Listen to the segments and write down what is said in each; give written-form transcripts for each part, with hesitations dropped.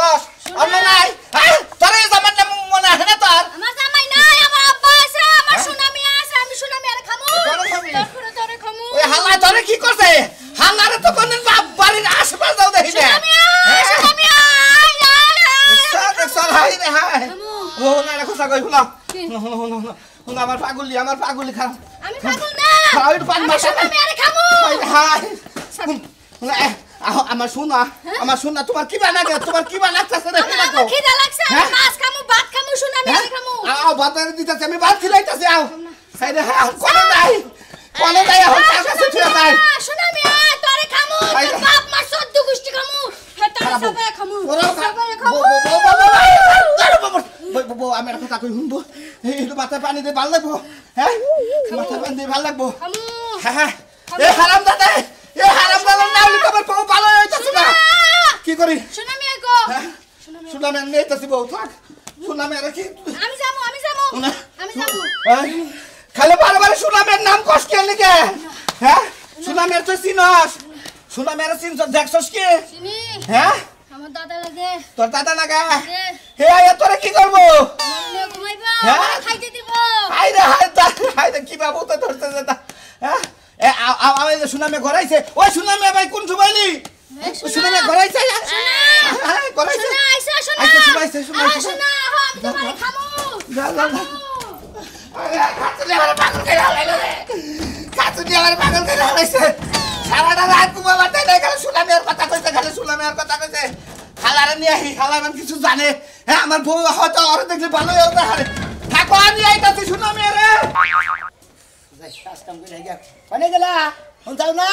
দেখছস অন্য নাই হ্যাঁ তোর এই জামার নাম মনে আছে না তোর আমার জামাই নাই আমার আব্বা আছে আমার সুনামি আছে আমি সুনামি আর খামু তোরে খামু ওই হালা তোরে কি করছে হালারে তো কোনদিন বাপ বাড়ির আশেপাশে দাও দেখি না সুনামি দেখছস হাই রে হাই ও না রাখো সাগই ফুলা হুন আমার পাগলি খারাপ আমি পাগল না খাওয়াই তো পান মাসা সুনামি আর খামু হাই আমার সোনা তোমার কি বানাচ্ছে রে আমার খিদা লাগছে আমি মাছ খামু ভাত খামু সুনামি আর খামু ভাত দিতেছে আমি ভাত খিলাইতাছি আও সাইডে হ্যাঁ কোনে যাই এখন কাছে ছুঁয়ে যাই সুনামি তোরে খামু তোর বাপ মা সদ্য গুষ্টি খামু হে তোরে সবাই খামু সবাই খামু আমি একটা কথা কই শুনবো একটু মাথায় পানি দিয়ে ভাল লাগবো হ্যাঁ মাথায় পানি দিয়ে ভাল লাগবো হ্যাঁ এ হারাম দাদা নাওলি তোমার বউ ভালো হইতাছে না কি করি সুনামি গো সুনামি নেইতাছি বউ থাক সুনামি আর কি আমি যাবো খালি বারবার সুনামের নাম কষ্ট কে লিখে হ্যাঁ সুনামের তো চিনস সুনামের চিনস দেখছস কি চিনি হ্যাঁ আমার দাদা লাগে তোর দাদা লাগা হে আয়া তোরে কি করব নিয়ে ঘুমাইবা হ্যাঁ? খাইতে দিব হাই রে কি বাবু তো ধরতে যেতা হ্যাঁ আমি সুনামে ঘরাইছে ওই সুনামে ভাই কোন সুবাইলি সুনামে ঘরাইছে হ্যাঁ ঘরাইছে আইসা শোনা আইসা শোনা আমি তোমারে খামু যা খাতুনি আমার পাগল করে হালাইলো রে খাতুনি আমার পাগল করে হালাইছে সারাটা রাত ঘুমাবার তাই না খালি সুনামের কথা কইছে হালারে নিয়ে আহি হালার কিছু জানে হ্যাঁ আমার বউ হয়তো ওরে দেখলে ভালোই হতো হারে থাকো আমি আইতাছি সুনামে রে কাজ কাম করে গিয়া কোনে গেলা কোন যাও না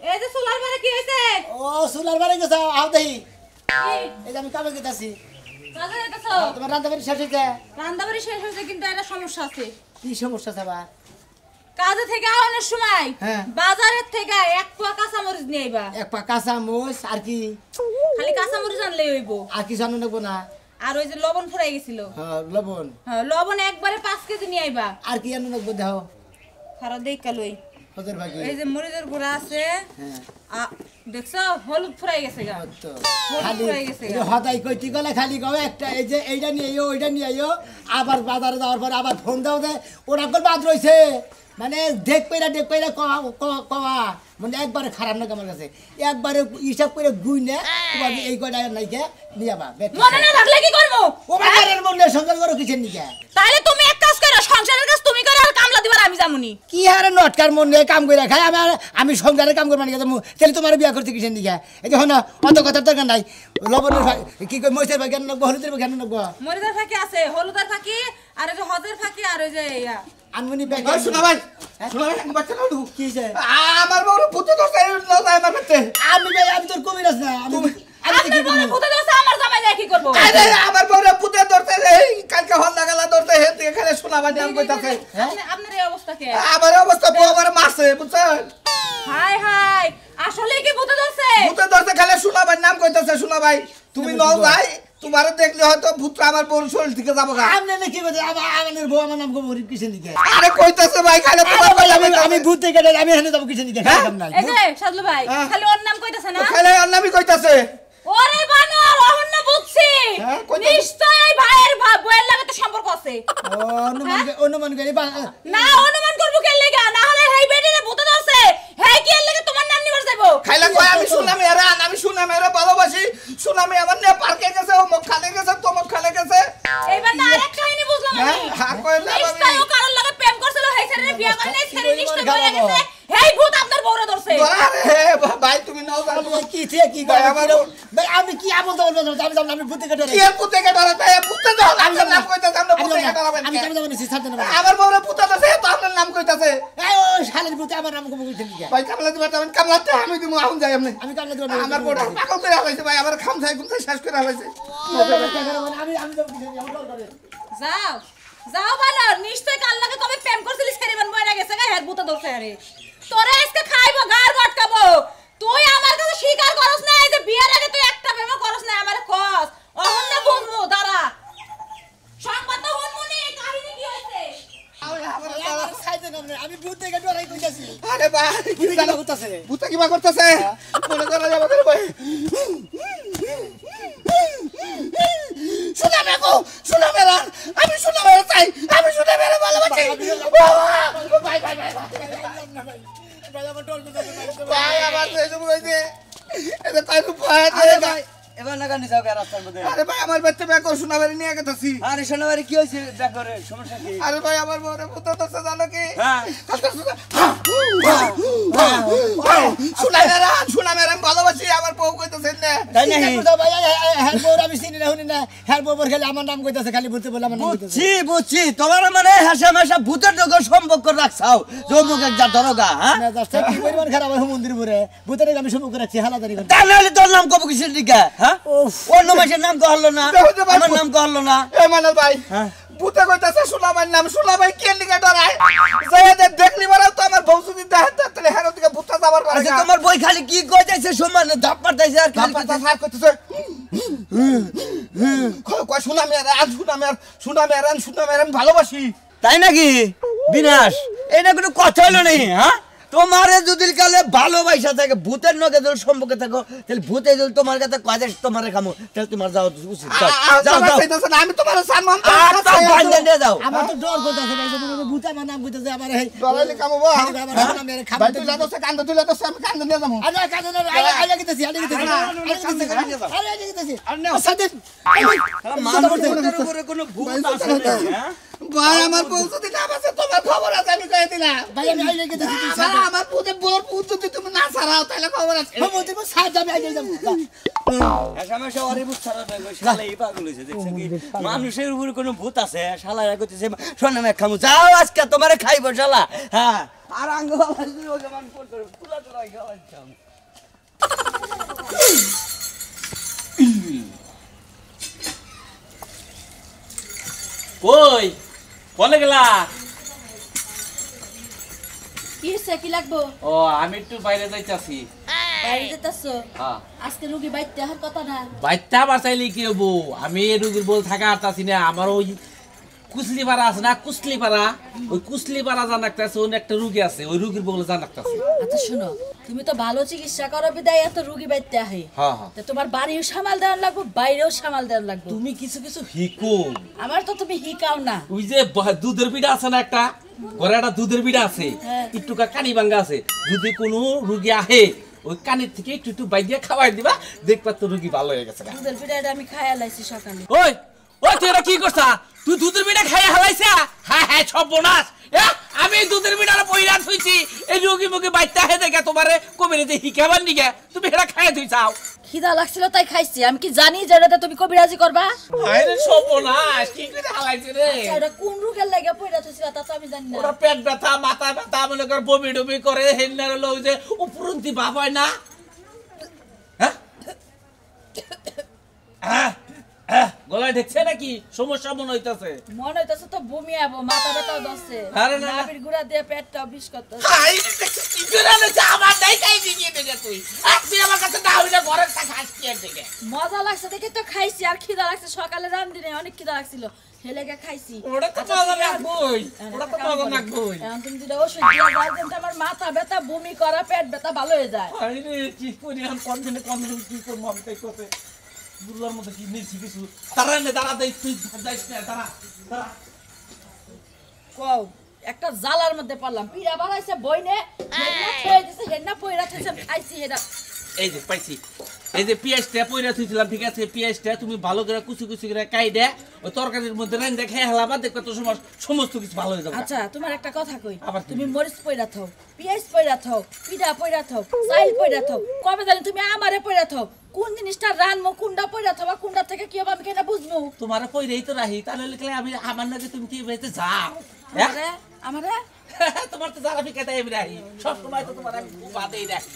এই যে সোলার বারে কি হইছে ও সোলার বারে গেছ আও দেই এই যে আমি কামে গেতাছি কাজে যাইতাছো তোমার রান্দাবাড়ি শেষ হইছে রান্দাবাড়ি শেষ হইছে কিন্তু একটা সমস্যা আছে কি সমস্যা আছে বা কাজে থেকে আওয়ানোর সময় হ্যাঁ। বাজারের থেকে এক পোয়া কাঁচামরিচ নিয়ে আইবা এক পা কাঁচা মোষ আর কি খালি কাঁচামরিচ আনলেই হইব আর কি জানো নেবো না আর ওই যে লবণ ফুরাই গেছিল হ্যাঁ লবণ হ্যাঁ লবণ একবারে 5 কেজি নিয়ে আইবা আর কি জানো নেবো দেহ খারাপ দেখা লই হজর ভাগি এই যে মরিচের গুঁড়া আছে হ্যাঁ দেখছো হলুদ ফুরাই গেছে গা তো হলুদ খালি ফুরাই গেছে গা হতাই কইতি গলে খালি কবে একটা এই যে এইটা নিয়ে আইও ওইটা নিয়ে আইও আবার বাজারে যাওয়ার পর আবার ফোন দাও দে ওরা কল বাদ রইছে মানে দেখ কইরা কওয়া মানে একবারে খারাপ না আমার কাছে একবারে হিসাব করে গুই না তোমার এই কয়টা নাই কে নিয়াবা মনে না থাকলে কি করব ও বাজারের মনে সংসার করো কিসের নিকে তাইলে তুমি এক কাজ করো সংসারের কাজ তুমি করো আর কামলা দিবার আমি জামুনি কি আরে নটকার মন নিয়ে কাম করে খাই আমি সংসারে কাম করব না তাহলে তোমার বিয়া করতে কিসের নিকে এই দেখো না অত কথার দরকার নাই লবণের কি কই মইছের ভাই জ্ঞান নগো হলুদের জ্ঞান নগো মরিচের ফাঁকি আছে হলুদের ফাঁকি আর ওই যে হজের ফাঁকি আর ওই যে আনমনি ব্যাগ শোনা ভাই এক বাচ্চা নাও কি হইছে আমার বড় পুত্র তো চাই না আমার পেটে আমি তোর কবিরাজ না আমি আপনার বড় ভূতে দোষে আমার জামাই যায় কি করব আরে আমার বড় পুত্র ধরতে এই কালকে হল লাগালা ধরতে হে থেকে খালি শোনা ভাই আমি কইতাছে আপনার এই অবস্থা কি আমার অবস্থা বউ আমার মারছে বুঝছেন হাই হাই আসলে কি ভূতে দোষে পুত্র ধরতে খালি শোনা ভাই নাম কইতাছে শোনা ভাই তুমি নও যাই তোমার দেখলে হয়তো পুত্র আমার বড় শরীর থেকে যাবো গা আমনে নাকি বলে আমাদের বউ আমার নাম গমরিব কিসের দিকে আরে কইতাছে ভাই খালি তোমার ভাই আমি ভূত থেকে আমি এখানে যাব কিসের দিকে খাইলাম না এই যে সাদলু ভাই খালি ওর নাম কইতাছে না খালি ওর নামই কইতাছে ওরে বানর অহন্ন বুঝছি নিশ্চয় এই ভাইয়ের বউয়ের লাগে তো সম্পর্ক আছে অনুমান করি না অনুমান করব কে লাগা না হলে হেই বেডিরে ভূতে ধরছে হেই কি এর লাগে তোমার নাম নিবার যাইবো খাইলা কই আমি শুনামি এরা আমি শুনামি এরা ভালোবাসি শুনামি আমার নে পার্কে গেছে ও মুখ খালে গেছে তো মুখ খালে গেছে এইবার না আরেক কাহিনী বুঝলাম আমি হ্যাঁ কইলা নিশ্চয় ও কারোর লাগে প্রেম করছিল হেই ছেলের বিয়া করে নাই ছেলে নিশ্চয় বলে গেছে হেই ভূত আপনার বউরে ধরছে আরে ভাই তুমি নাও জানো কি থেকে কি ভাই ভাই আমি কি আমল তো বলবো আমি ভূত থেকে ডরে কি পুতে কে ডরে তাই পুতে দাও আমি নাম কইতাছে আমরা পুতে কে ডরাবেন আমি কেন যাবেন ছাড়তে না আমার বউরে পুতে দাছে তো আপনার নাম কইতাছে এই ও শালের ভূত আমার নাম গমরিব কিসের দিকে ভাই কামলা দিবা তুমি কামলাতে আমি দিমু আউন যাই আপনি আমি কামলা দেব আমার বউটা পাগল করে হইছে ভাই আমার খাম খাই গুনতে শেষ করে হইছে আমি যাব কিসের দিকে ডর করে যাও যাও বানর নিশ্চয় কাল লাগে কবে প্রেম করছিলিস খেরিবান বইরা গেছে গা হেড ভূতে ধরছে আরে তোরে আজকে খাইবো গার গটকাবো তুই আমার কাছে স্বীকার করছ না এই যে বিয়ার আগে তুই একটা প্রেম করছ না আমারে কস অহন্য বুঝমু দাঁড়া সংবাদ হুনমুনি কাহিনী কি হইছে আমি ভূত থেকে ডরাই কইতাছি আরে ভাই কি গানা হইতাছে ভূত কিবা করতেছে মনে করা যাবে ভাই সোনা মেকো সোনা মেরা আমি সোনা মেরা চাই আমি সোনা মেরা ভালোবাসি ভাই ভাই ভাই ভাই আমার যেসব হয়েছে এটা তাই উপায় ভাই এবার না গানি যাও রাস্তার মধ্যে আরে ভাই আমার বাচ্চা ব্যাগ সোনা মেরে নিয়ে গেছি আরে সোনাবাড়ি কি হইছে ব্যাগ করে সমস্যা কি আরে ভাই আমার বউরে পুত্র তো জানো কি হ্যাঁ সোনা মেরা ভালোবাসি আমার বউ কইতেছেন না তাই নাকি ভাই হ্যাঁ বউ আমি চিনি না শুনি না হ্যাঁ বউ খালি আমার নাম কইতাছে খালি বলতে বলে আমার নাম কইতাছে বুঝছি তোমার মানে হাসা ভূতের লোক সম্পর্ক রাখছাও জমুক এক যা দরগা হ্যাঁ না জাস্ট কি পরিমাণ খারাপ হয় মন্দির পরে ভূতের আমি সম্পর্ক রাখছি হালাদারি করে তাই নাহলে তোর নাম কব কিসের দিকে হ্যাঁ অন্য মাসের নাম কহলো না আমার নাম কহলো না এ মানাল ভাই ভূতে কইতাছে সুলাভাই নাম সুলাভাই কে লিগে ডরায় যে দেখলি মারাও তো আমার বউ যদি দেখে তাহলে হেরো দিকে ভূতটা যাবার পারে আচ্ছা তোমার বই খালি কি কইতাছে সমান ধাপ পাঠাইছে আর খালি কথা সার কইতেছে কই সোনা মেরা আজ সোনা মেরা ভালোবাসি তাই নাকি বিনাশ এটা কোনো কথা হলো নেই হ্যাঁ তোমারে যদি কালে ভালোবাসা থাকে ভূতের নগে যদি সম্পর্কে থাকো তাহলে ভূতে যদি তোমার কাছে কয় তোমারে খামো তাহলে তোমার যাও উচিত আমি তোমার সম্মান যাও আমার তো ডর করতেছে ভাই যখন ভূত আমার নাম কইতাছে আমার এই ডরাইলে কামবো আমার নাম মেরে খাবে ভাই তুই লাদোছে কান্দ তুলে তো আমি কান্দ নিয়ে যাবো আরে কাজে না আরে গিতেছি আরে গিতেছি সাথে ভূতের উপরে কোনো ভূত আছে না হ্যাঁ ভাই আমার বউ যদি না বাসে তোমার খবর আছে আমি কই দিলাম ভাই আমি আইলে গিতেছি আমার পুতে বোর পুত যদি তুমি না ছাড়াও তাহলে খবর আছে বলতে সাথে আমি আইলে যাব সমস্যা ওরে বুঝ ছাড়া নাই শালা এই পাগল হইছে দেখছ কি মানুষের উপরে কোনো ভূত আছে শালারা কইতেছে সোনা মে খামু যাও আজকে তোমারে খাইবো শালা হ্যাঁ আর আঙ্গ বাবা যদি ওকে মান ফোন করে তুলা তুলা খাওয়াইতাম কই বলে গেলা কি হইছে কি লাগবো ও আমি একটু বাইরে যাইতাছি বাইরে যেতাছো হ্যাঁ আজকে রুগী বাইতে আর কথা না বাইতা বাঁচাইলে কি হবো আমি এই রুগীর বল থাকা আরতাছি না আমার ওই কুসলিপাড়া আছে না কুসলিপাড়া ওই কুসলিপাড়া জানাকতাছে ওই একটা রুগী আছে ওই রুগীর বলে জানাকতাছে আচ্ছা শুনো তুমি তো ভালো চিকিৎসা করো বিদায় এত রুগী বাইতে আহে হ্যাঁ হ্যাঁ তা তোমার বাড়িও সামাল দেওয়ার লাগবে বাইরেও সামাল দেওয়ার লাগবে তুমি কিছু কিছু হিকো আমার তো তুমি হিকাও না ওই যে দুধের পিঠা আছে না একটা ঘরে একটা দুধের পিঠা আছে হ্যাঁ। একটুকা কানি ভাঙ্গা আছে যদি কোনো রুগী আহে ওই কানের থেকে একটু একটু বাইরে খাওয়াই দিবা দেখবা তো রুগী ভালো হয়ে গেছে দুধের পিঠাটা আমি খাইয়া লাইছি সকালে ওই ওই তুই এটা কি করছা তুই দুধের পিঠা খাইয়া হালাইছা হ্যাঁ হ্যাঁ সর্বনাশ আমি দুধের পিঠাটা পইরা থুইছি এই রুগী মুখে বাইতে হে দেখে তোমারে কবিরে যে হিকাবার নিগে তুমি এটা খাইয়া থুইছাও খিদা লাগছিল তাই খাইছি আমি কি জানি যে এটাতে তুমি কবিরাজি করবা হায় রে সর্বনাশ কি করে হালাইছে রে আচ্ছা, এটা কোন রোগের লাগে পয়রা থইছিল তা তো আমি জানি না ওরা পেট ব্যথা মাথা ব্যথা মনে কর বমি ডমি করে হেন্নার হলো ওই যে উপরন্তি ভাব হয় না হ্যাঁ গলায় দেখছে নাকি সমস্যা মনে হইতাছে মনে হইতাছে তো বমি আবো মাথা ব্যথাও দছে আরে না, না। নাভির গুড়া দিয়ে পেটটা বিষ করতেছে হাই রে দেখছিস কি করে আনছে আমার নাই খাই দিয়ে দেখে তুই তুই আমার কাছে না হইলে ঘরে থাকা আসছি আর দেখে মজা লাগছে দেখে তো খাইছি আর খিদা লাগছে সকালে রান্দি নাই অনেক খিদা লাগছিল হেলেগে খাইছি ওটা তো মজা লাগবই ওটা তো মজা লাগবই এখন তুমি যদি ওষুধ দিয়া দাও কিন্তু আমার মাথা ব্যথা বমি করা পেট ব্যথা ভালো হয়ে যায় হাই রে কি করি আমি কোনদিনে কি করবো আমি তাই করতে বুড়লার মধ্যে কি নিয়েছি কিছু তারা নে দাঁড়া দেই তুই যাইস না দাঁড়া দাঁড়া কও একটা জালার মধ্যে পড়লাম পিড়া বাড়াইছে বইনে হেডনা খেয়ে দিছে হেডনা পয়রা থইছে খাইছি হেডা এই যে পাইছি এই যে পেঁয়াজটা পয়রা থইছিলাম ঠিক আছে পেঁয়াজটা তুমি ভালো করে কুচি কুচি করে কাইডে ওই তরকারির মধ্যে রাইন্দা খেয়ে হেলাবা দেখবে তো সমস্ত কিছু ভালো হয়ে যাবে আচ্ছা তোমার একটা কথা কই আবার তুমি মরিচ পয়রা থাও পেঁয়াজ পয়রা থাও পিড়া পয়রা থাও চাইল পয়রা থাও কবে জানি তুমি আমারে পয়রা থাও কোন জিনিসটা রানমো কোনটা পয়রা থাও কোনটা থেকে কি হবে আমি কেন বুঝবো তোমার পয়রাই তো রাহি তাহলে লিখলে আমি আমার নাকি তুমি কি বেতে যাও আমারে আমারে তোমার তো যারা ফিকাতে আমি রাহি সব সময় তো তোমার আমি বাদেই রাহি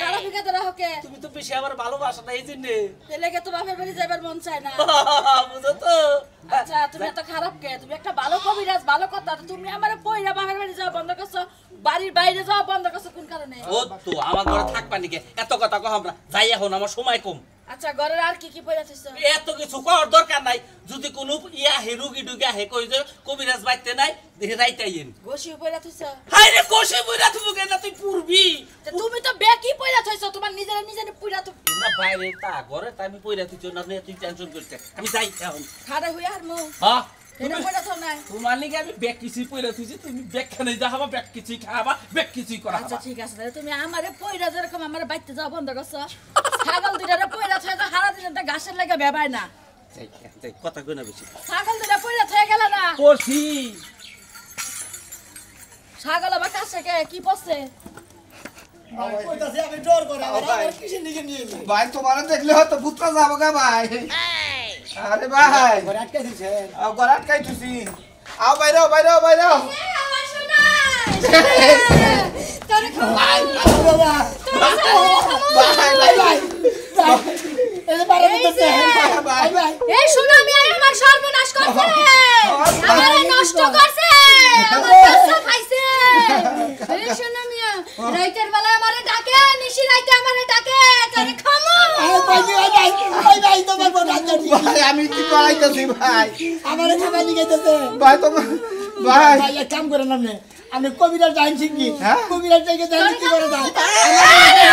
জালা ফিকা ধরা হকে তুমি তো বেশি আমার ভালোবাসা না এই জন্য হেলেগে তো বাপের বাড়ি যাবার মন চায় না বুঝো তো আচ্ছা তুমি এত খারাপ কে তুমি একটা ভালো কবিরাজ ভালো কথা তুমি আমারে পয়রা বাপের বাড়ি যাওয়া বন্ধ করছো বাড়ির বাইরে যাওয়া বন্ধ করছো কোন কারণে ও তো আমার ঘরে থাকবা নাকি এত কথা কহ আমরা যাই এখন আমার সময় কম আচ্ছা ঘরের আর কি কি পয়রা থইছ এত কিছু করার দরকার নাই যদি কোনো ইয়া হে রুগী ডুগি আহে কই যে কবিরাজ বাইতে নাই দেখে রাইতে আইন গোশি পয়রা থইছ হাই রে কোষে বইরা তুমি কেন তুই পূর্বি তুমি তো বেকি পয়রা থইছ তোমার নিজের নিজের পয়রা তো না বাইরে তা ঘরে তা আমি পইরা তুই না তুই টেনশন করতে আমি যাই এখন খাড়া হই আর মো হ্যাঁ এটা পয়রা থ নাই তোমার লিগে আমি ব্যাগ কিছুই পইরা তুইছি তুমি ব্যাগ খানে যাবা ব্যাগ কিছুই খাবা ব্যাগ কিছুই করা আচ্ছা ঠিক আছে তাহলে তুমি আমারে পয়রা যেরকম আমারে বাইতে যাও বন্ধ করছ ছাগল দুইটারে পয়রা থয়ে তো সারা দিন একটা ঘাসের লাগা বেবাই না যাই কথা কই না বেশি ছাগল দুইটা পয়রা থয়ে গেল না করছি ছাগল আবার কাছে কে কি পড়ছে কইতাছে আমি ডর করে আমার কিসের দিকে নিয়ে যাই ভাই তোমার দেখলে হয়তো পুত্র যাবো গা ভাই আরে ভাই ঘরে আটকে দিছে গলাট কাই তুসি আও বাইরে বাইরে আমার সোনা তোরে ভাই বাবা ভাই ভাই এই যে বারে দিতে ভাই ভাই এই সোনা আমি আমার সর্বনাশ করছে আমারে নষ্ট করছে আমার বাচ্চা খাইছে এই সোনা মিয়া রাইতের বেলা আমারে ডাকে নিশি রাইতে আমারে ডাকে তোরে খামু ভাই তোমার বড় আচ্ছা ঠিক ভাই আমি কি করাইতেছি ভাই আমারে খাবার দিকে দিতে ভাই তোমার ভাই ভাই এক কাম করে নামনে আমি কবিরাজ জানছি কি হ্যাঁ? কবিরাজ জায়গা জানি কি করে দাও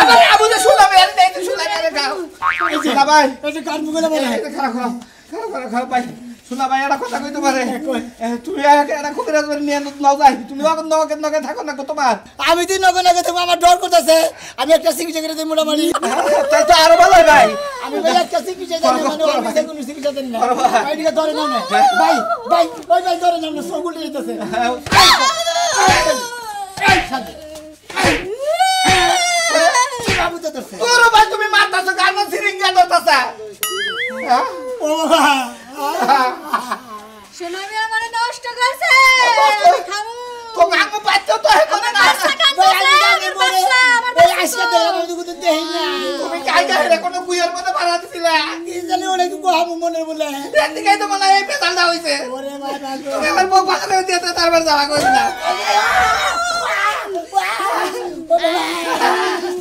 আরে আবু যে শুনলাম এর নেই তো শুনলাম এর গাও শোনা ভাই এই যে কান মুগলে বলে খারাপ ভাই শোনা ভাই এটা কথা কই তোমারে তুমি এটা খুব রাজবাড়ি নিয়ে নাও যাই তুমি এখন নগে থাকো না তোমার আমি তুই নগে নগে তুমি আমার ডর করতেছে আমি একটা চিকিৎসা করে দিই মোটামুটি তাই তো আরো ভালো ভাই আমি ভাই একটা চিকিৎসা জানি মানে আমি যে কোনো চিকিৎসা জানি না ভাই দিকে ধরে নাও না ভাই ভাই ভাই ভাই ধরে নাও না সব উল্টে দিতেছে এই সাথে কি বাবু তো ধরছে তোর ভাই তুমি মারতাছো গান সিরিঙ্গা ধরতাছা ও বাবা সোনা আমি আমারে নষ্ট করছে খামু তো গাঙ্গ পাচ্ছো তো এখন না এই আজকে তো আমি দুটো দেই না তুমি কাই কাই কোনো কুইয়ের মধ্যে মারা দিছিলা কি জানি ওরে কি কহামু মনে বলে এদিকে তো মনে এই পেছালটা হইছে ওরে বাবা তুমি আমার বউ পাশে করে দিতে তারপর যাওয়া কইছ না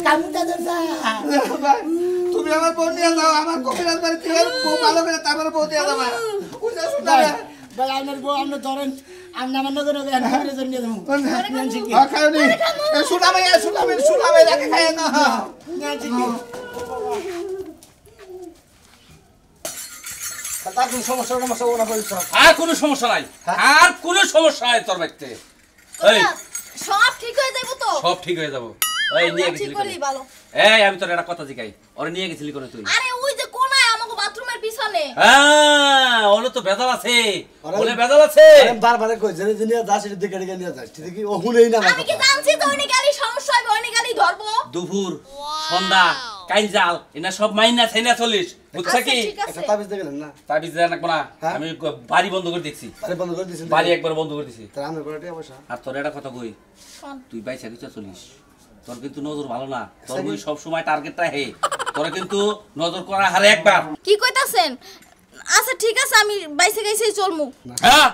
কামুটা ধরছা তুমি আমার বউ নিয়ে যাও আমার কবিরাজ বাড়ি থেকে বউ ভালো করে তারপরে বউ দিয়ে যাবা বুঝা শুনা ভাই আপনার বউ আপনি ধরেন আমি আমার নগর নগর হাঁটতে জন্য নিয়ে যাবো খাওনি শুনা ভাই রাখে খায় না তার কোন সমস্যা না বলছো আর কোনো সমস্যা নাই আর কোনো সমস্যা নাই তোর বাইতে এই সব ঠিক হয়ে যাইবো তো সব ঠিক হয়ে যাব এই নিয়ে ঠিক গেছিলি করলেই ভালো এই আমি তোর একটা কথা জিগাই ওরে নিয়ে গেছিলি কোন তুই আরে ওই যে কোনায় আমাকে বাথরুমের পিছনে হ্যাঁ ওলে তো বেজাল আছে ওলে বেজাল আছে বারবার কই জেনে জেনে যাস এটা দিকে দিকে নিয়ে যাস ঠিক কি ও হুনেই না আমি কি জানছি তো ওইনি গালি সমস্যা হবে ওইনি গালি ধরবো দুপুর সন্ধ্যা কাইজাল এনা সব মাইনা ছাইনা চলিস বুঝছ কি ঠিক আছে একটা তাবিজ দেখলেন না তাবিজ দেন না হ্যাঁ? আমি বাড়ি বন্ধ করে দিচ্ছি আরে বন্ধ করে দিছেন বাড়ি একবার বন্ধ করে দিছি তার আমরা করে অবশ্য আর তোর একটা কথা কই কোন? তুই বাইসা কিছু চলিস তোর কিন্তু নজর ভালো না তোর বই সব সময় টার্গেটটা হে তোর কিন্তু নজর করা হারে একবার কি কইতাছেন আচ্ছা ঠিক আছে আমি বাইসে গাইছেই চলমু হ্যাঁ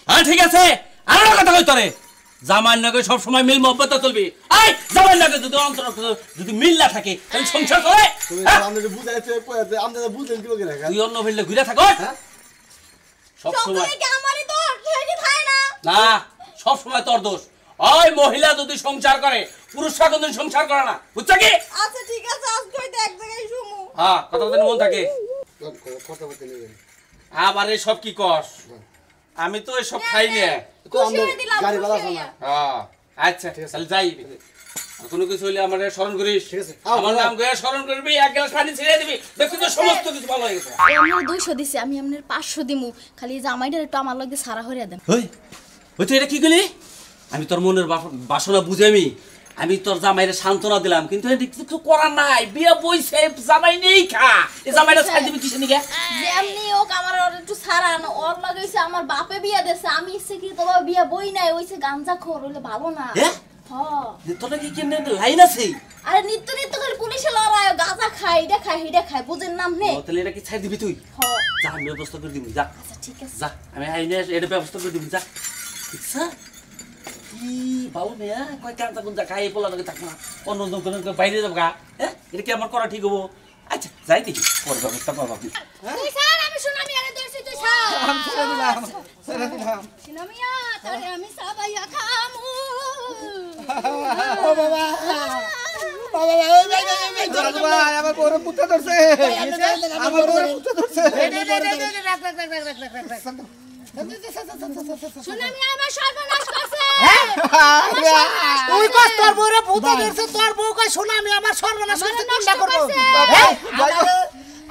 হ্যাঁ ঠিক আছে আর একটা কথা কই তোরে জামাই নগে সব সময় মিল মহব্বত চলবি এই জামাই নগে যদি অন্তর যদি মিল না থাকে তাহলে সংসার চলে তুমি হ্যাঁ? আমাদের বুঝাইতে কইতে আমরা বুঝেন কি লোকে রাখা তুই অন্য ফেললে ঘুরে থাকো হ্যাঁ? সব সব সময় কি আমারই তো হেডি খায় না না সব সময় তোর দোষ ওই মহিলা যদি সংসার করে পুরুষরা কোনদিন সংসার করে না বুঝছো কি আচ্ছা ঠিক আছে আজকে হইতে এক জায়গায় শুমু হ্যাঁ কথা বলতে মন থাকে কথা বলতে নেই আবার এই সব কি কস আমি তো এসব খাই না তো আমরা গাড়ি বালা না হ্যাঁ আচ্ছা তাহলে যাই আর কোনো কিছু হইলে আমার স্মরণ করিস ঠিক আছে। আমার নাম করে স্মরণ করবি এক গ্লাস পানি ছেড়ে দিবি দেখবি তো সমস্ত কিছু ভালো হয়ে গেছে আমার 200 দিছি আমি আপনার 500 দিমু খালি জামাইটার একটু আমার লগে সারা হইরা দেন ওই ওই তুই এটা কি করলি আমি তোর মনের বাসনা বুঝে আমি তোর জামাইরে সান্ত্বনা দিলাম কিন্তু এটা কিছু করার নাই বিয়া বইছে জামাই নেই খা এই জামাইটা ছাড় দিবি কিসে নিকে যেমনি হোক আমার ওর একটু সারান ওর লাগাইছে আমার বাপে বিয়া দেছে আমি ইচ্ছে কি তোমার বিয়া বই নাই ওইছে গাঞ্জা খোর হইলে ভালো না হ্যাঁ হ্যাঁ তোর কি কেন লাইন আছে আরে নিত্য নিত্য খালি পুলিশে লড়াই গাঁজা খায় এটা খায় বুঝেন নাম নে ও, তাহলে এটা কি ছাড় দিবি তুই হ্যাঁ যা আমি ব্যবস্থা করে দিবি যা আচ্ছা ঠিক আছে যা আমি আইনে এটা ব্যবস্থা করে দিবি যা ইচ্ছা কি ভালো মেয়া কয় কাঁচা গুঞ্জা খাই পোলা লোকে থাকবো না অন্য বাইরে যাবো গা হ্যাঁ এটা কি আমার করা ঠিক হবো আচ্ছা যাই দেখি পরে ব্যবস্থা করবো তুই স্যার আমি সুনামি আরে ধরছি তুই স্যার আমি ছেড়ে দিলাম সুনামিয়া তোরে আমি সাবাইয়া খামু ও বাবা ও বাবা ওই ভাই ভাই আমার বড় পুত্র ধরছে আমার বড় পুত্র ধরছে সুনামি আমার সর্বনাশ করছে তুই কস তোর বউরে ভূতে ধরছে তোর বউ কই সুনামি আমার সর্বনাশ করতে কোনটা করব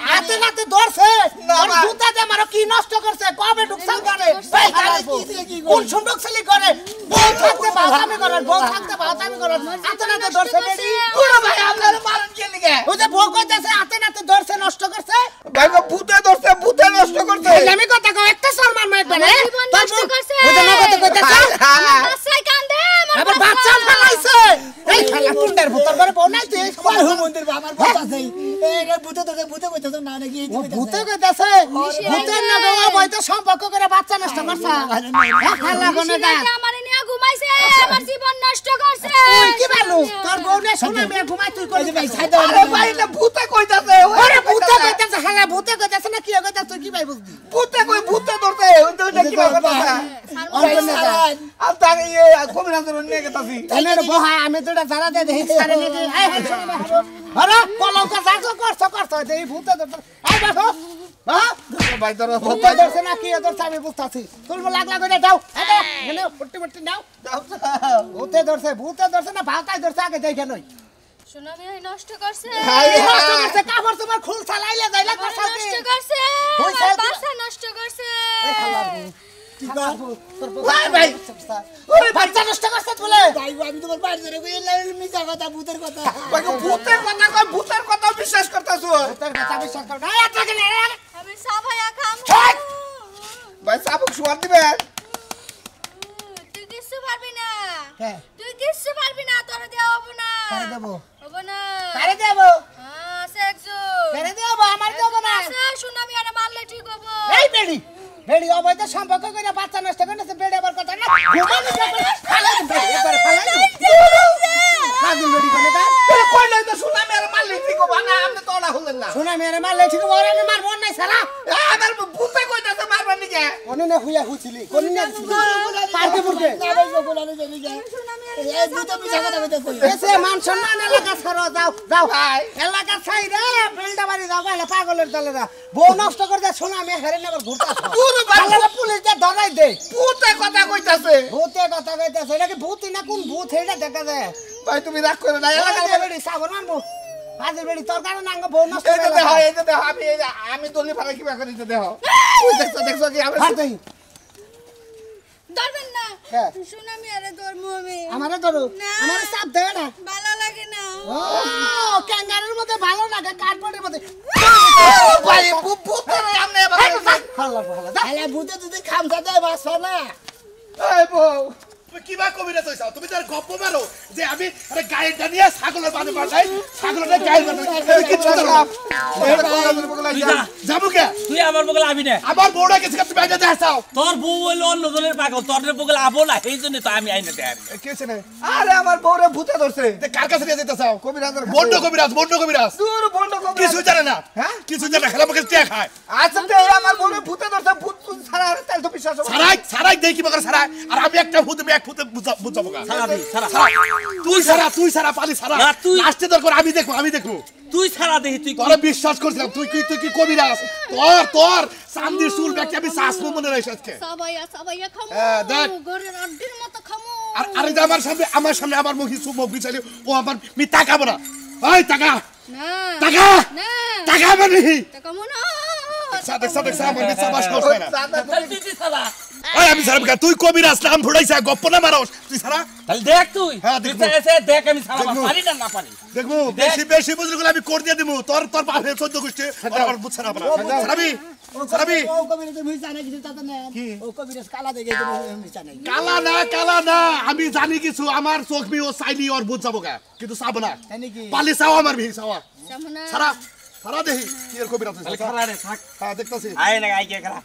হাতে নাতে ধরছে আর ভূতে যে আমারও কি নষ্ট করছে কবে ঢুকছাল করে কোন সুন্দর ছেলে করে বউ থাকতে বাতামি করে বউ থাকতে বাতামি করে হাতে নাতে ধরছে বেডি পুরো ভাই আপনারা মারেন কে লিগে ওই যে বউ কইতাছে হাতে নাতে ধরছে নষ্ট করছে ভাই ভূতে ধরছে ভূতে নষ্ট করছে আমি কথা কও একটা সম্মান মাইক বানে জীবন নষ্ট করছে ওই যে না কথা কইতাছে বাচ্চাই কান্দে আবার বাচ্চা ফেলাইছে এই শালা কুন্ডার ভূতর করে বউ নাই তুই বাহু মন্দির আমার বাচ্চা দেই এই ভূতে তো ভূতে কইতাছ না নাকি ভূতে কইতাছে ভূতের না গো বইতে সম্পর্ক করে বাচ্চা নষ্ট করছ খালা কোনে দা আমারে নিয়া ঘুমাইছে আমার জীবন নষ্ট করছে তুই কি বালু তোর বউ না শোনা মে ঘুমাই তুই কই ভাই ছাই দাও আরে ভাই না ভূতে কইতাছে ওরে ভূতে কইতাছে খালা ভূতে কইতাছে না কি কইতাছ তুই কি ভাই বুঝদি ভূতে কই ভূতে ধরছে ওই তো কি কথা আর তার ইয়ে কবিরাজ নিয়ে গেতাছি তাহলে বহা আমি তোটা জানা দে দেই সারে নাকি আই হাই শুনি না আরে কলঙ্ক যাকো করছ দেই ভূতে ধরছ আই বাসো হ্যাঁ ভাই ধরো ভূতে ধরছে না কি ধরছে আমি বুঝতাছি তুলবো লাগলা করে দাও আরে গেলে পট্টি পট্টি দাও ভূতে ধরছে না ভাতাই ধরছে আগে দেখে নই সুনামি নষ্ট করছে নষ্ট করছে কাপড় তোমার খুল চালাইলে যাইলা করছাল কি নষ্ট করছে হইছে আমার বাচ্চা নষ্ট করছে ভাই ভাই ওরে বাচ্চা নষ্ট করছে বলে ভাই আমি তোমার বাড়ি ধরে কইলা মিছা কথা ভূতের কথা ভাই ভূতের কথা কই ভূতের কথা বিশ্বাস করতাছ ভূতের কথা বিশ্বাস কর না এত কেন আমি সাবাইয়া খামু ছয়! ভাই সাবক শুয়ার দিবেন তুই কিচ্ছু পারবি না হ্যাঁ তুই কিচ্ছু পারবি না তোর দেওয়া হবো না কারে দেব হবো না কারে দেব হ্যাঁ সেক্সু কারে দেব আমার দেব না সুনামি আরে মারলে ঠিক হবো এই বেড়ি বেড়ি অবৈধ সম্পর্ক করে বাচ্চা নষ্ট করেছে বেড়ি আবার কথা না ঘুমানো যাবে ফালাই দিন একবার ফালাই দিন কাজিন বেড়ি কোনে কা কই নাই তো শুনা মেরে মারলে ঠিক হবে না আপনি তো না হলেন না শোনা মেরে মারলে ঠিক ওরে আমি মারবো নাই সারা আমার ভূতে কইতাছে মারবার নিকে কোনে না হুইয়া হুছিলি কোনে না পারতে পুরতে না ভাই গোলালে চলে যায় এই দুটো মিছা কথা কইতাছে এসে মান সম্মান এলাকা ছাড়ো যাও যাও ভাই এলাকা ছাই রে বেলটা বাড়ি যাও গালে পাগলের দলেরা বউ নষ্ট করে দে শোনা মে হেরে নেবার ঘুরতা পুরো ভাই পুলিশ দে ধরাই দে ভূতে কথা কইতাছে ভূতে কথা কইতাছে এটা কি ভূতই না কোন ভূত এটা দেখা যায় ভাই তুমি রাগ করে না এলাকার এলাকার বেড়ি সাবন মানবো হাজির বেড়ি তোর কারণে আঙ্গ বউ নষ্ট এই করে তো দেখো এই তো দেখো আমি দলি ফাড়া কিবা করি তো দেখো ওই দেখছো কি আমি হাতই ধরবেন না হ্যাঁ সুনামি আরে ধরমু আমি আমারে ধরো না। আমারে চাপ দে না ভালো লাগে না ও ক্যাঙ্গারুর মধ্যে ভালো লাগে কাঠপটের মধ্যে ভাই ভূতে আমনে এবার ভালো ভালো আলে ভূতে যদি খামসা দেয় বাসা না এই বউ তুমি কিবা কবিরা চাইছা তুমি তার গপ্প মারো যে আমি আরে গায়ের ডানিয়া ছাগলের বানে বানাই ছাগলের গায়ের বানে কি চলা তুই যা, যাবো কে তুই আমার বগলে আবি না আমার বউটা গেছে তুমি আইনা দেখাও তোর বউ হইলো অন্য জনের পাগল তোর বগলে আবো না সেই জন্য তো আমি আইনে দেয় কেছে না আরে আমার বউরে ভূতে ধরছে কার কাছে নিয়ে যেতে চাও কবিরাজের বন্ড কবিরাজ দূর বন্ধ কবিরাজ কিছু জানে না হ্যাঁ? কিছু জানে না খেলা মুখে টিয়া খায় আচ্ছা তো এই আমার বউরে ভূতে ধরছে ভূত ছাড়া আর তাই তো বিশ্বাস হবে না। সারাই দেই কি বকর সারাই আর আমি একটা ভূত আমি এক ভূতে বুঝাবো গা সারা দি সারা তুই সারা পালি সারা না, তুই- লাস্টে দরকার আমি দেখবো তুই সারা দেখি তুই তোরা বিশ্বাস করছিলাম তুই কি কবিরাজ তোর চান্দির চুল ব্যাগকে আমি শাসমু মনে রাখিস আজকে সাবাইয়া খামু হ্যাঁ, দেখ। ঘরের আড্ডির মতো খামু আর আরে যে আমার সামনে আমার মুখে মুখ বিচারি ও আমার মি তাকাবো না ওই টাকা না টাকা না টাকা আমার নেই কামু না দেখছা আমার মিছা বাস করছে না তাহলে তুই সারা ওই আমি সারা তুই কবিরাজ নাম ফুড়াইছা গপ্প না মারস তুই সারা তাহলে দেখ তুই হ্যাঁ, তুই দেখবো। এসে দেখ আমি সারা দেখবো। পারি না পারি দেখবো বেশি বুঝলি গুলো আমি করে দিয়ে দিমু তোর পাশে 14 গোষ্ঠী আমার বুঝছ না সারাবি ও কবিরাজ মিছা না কিছু তাতে না ও কবিরাজ কালা দেখে মিছা নাই কালা না আমি জানি কিছু আমার চোখ মি ও চাইলি ওর বুঝ যাবো গা কিন্তু চাবো না তাই নাকি পালি চাও আমার ভি চাওয়া কামু না সারা দেখি কি এর কবিরাজ তাহলে খারা রে থাক হ্যাঁ দেখতাছি আয় না আই কে খারা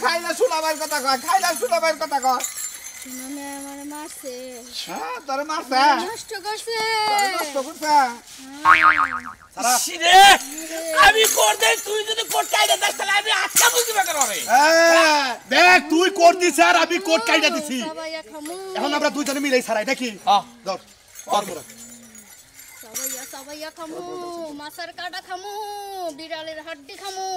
খাই না শুনাবার কথা কয় খাই না শুনাবার কথা কয় সোনা মেয়ে আমার মারছে হ্যাঁ তোরে মারছে নষ্ট করছে নষ্ট করছে শিরে আমি করতে তুই যদি কোট কাইদা দাস তাহলে আমি আচ্ছা বুঝিবা কেন রে দেখ তুই কোট দিছ আর আমি কোট কাইটা দিছি সবাইয়া খামু এখন আমরা দুইজনে মিলেই ছাড়াই নাকি ধর সবাইয়া খামু মাছের কাটা খামু বিড়ালের হাড্ডি খামু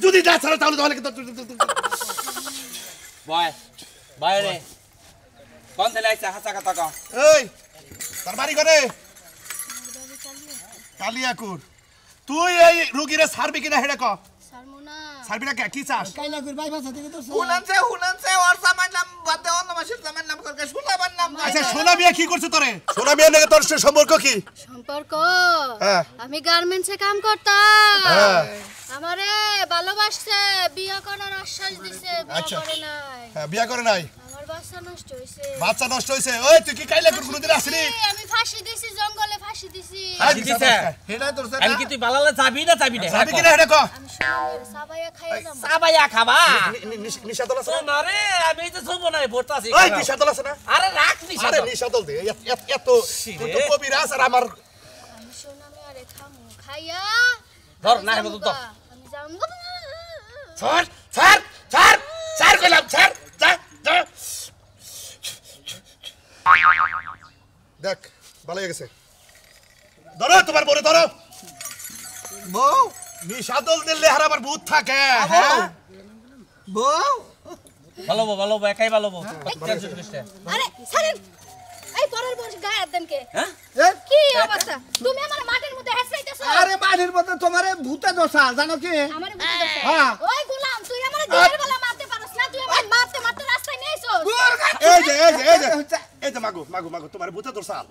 যদি না ছাড়া তাহলে তাহলে বয় বয় রে কোন থেকে আইছা হাসা কথা কও এই তোর বাড়ি করে কালিয়াকুর তুই এই রুগীরে ছাড়বি কিনা হেডে ক সারমুনা ছাড়বি না কি চাস কাইলাকুর বাইপাস থেকে তো হুনানছে ওর জামাই নাম বাদ দে অন্য মাসের জামাই নাম করকে সুলাবার নাম আচ্ছা সোনা বিয়া কি করছ তোরে সোনা বিয়া নাকি তোর সম্পর্ক কি সম্পর্ক হ্যাঁ। আমি গার্মেন্টসে কাম করতাম হ্যাঁ। আমারে ভালোবাসছে বিয়ে করার আশ্বাস দিছে বিয়ে আচ্ছা। করে নাই হ্যাঁ বিয়া করে নাই আমার বাচ্চা নষ্ট হইছে বাচ্চা নষ্ট হইছে ওই তুই কি কাইলাকুর কোনদিন আসলি আমি ফাঁসি দিছি জঙ্গলে ফাঁসি দিছি ফাঁসি দিছে? হেডাই তোর আমি কি তুই বালালে যাবি না যাবি না যাবি কিনা হেডে ক আমি সোনামের সাবাইয়া খাইয়া যাবো সাবাইয়া খাবা নিশাদল আছে না? সোনারে আমি তো শুবো না পড়তাছি ওই নিশাদল আছে না আরে রাখ নি আরে নিশাদল দে এত তুই তো কবিরাজ আর আমার আমি সোনামের খামু খাইয়া ধর, আমি না, যামু হেবো তো। গা, আমি যামু ছাড় ছাড় ছাড় ছাড় কইলাম ছাড় যা যা দেখ ভালো হয়ে গেছে ধরো তোমার বড় ধরো বউ নিশাদল দিলে আর আমার ভূত থাকে হ্যাঁ বউ ভালো ভালো একাই ভালো টেনশন করিস না আরে ছাড়েন এই পরের বসে গায়ে হাত দেন কে হ্যাঁ কি অবস্থা তুমি আমার মাটির মধ্যে হেসরাইতেছো আরে বাড়ির মধ্যে তোমারে ভূতে দশা জানো কি আমার বুঝতে দাও হ্যাঁ। ওই গোলাম তুই আমার দিনের বেলা মারতে পারছ না তুই আমার মারতে মারতে রাস্তায় নিয়ে আইছস এই যে মাগো মাগো মাগো তোমার ভূতে দোসাল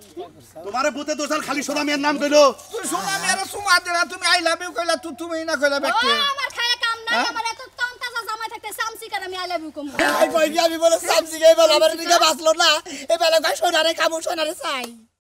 তোমার ভূতে দোসাল খালি সোনা মিয়ার নাম কইলো তুই শোনা মেরে সুমা দিলা তুমি আই লাভ ইউ কইলা তুমি না কইলা ও ব্যক্তি আমার খায়া কাম নাই আমার এত তন্তাজা জামাই থাকতে সামসি করে আমি আই লাভ ইউ কম আই কই আমি বলে সামসি গাই বলে আমার দিকে বাঁচলো না এই বেলা কই সোনারে খামু সোনারে চাই